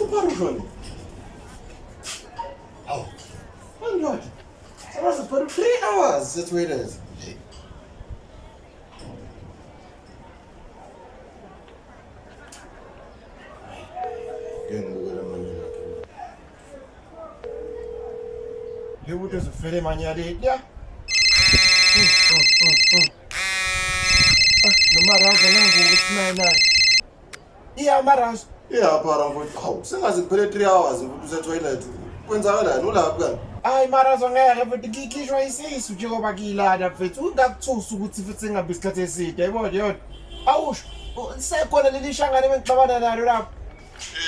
Separation. Oh, my God. I was for 3 hours. That's where it is. He would just fill him on your day, yeah. No matter how long we go, yeah, matters. Yeah, but how? Since 3 hours, we go to the toilet. Kwenzakala nolapha. Hayi mara zongeke futhi ngikhishwa isisu njengoba ngiyilada mfethu ungakuthusa ukuthi futhi ngabe isikhathi eside yabona yona awusho sekhona leli shangane bengixabana nalo lapho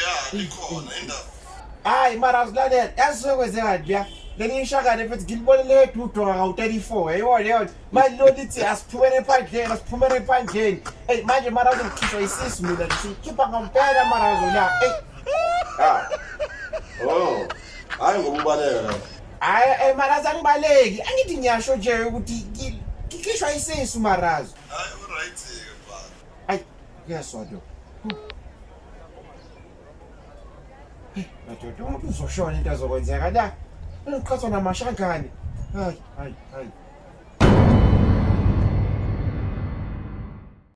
yeah ikhona indaba hayi mara asilalela yasizokwenzeka nje leli shangane futhi ngilibonele edudo ngawu34 yabona yona manje lo lithi asiphumele ephandleni hey manje mara uzokhishwa isisu mina ngikhipha ngampela mara zona hey oh hayi ngoba ubaleka la hayi marazi angibaleki angithi ngiyasho nje ukuthi ngikhishwa isisu marazi hayi alright baba hayi ngiyasonto madoda umuntu uzoshona into azokwenzeka la uqhathwa namashangane hayi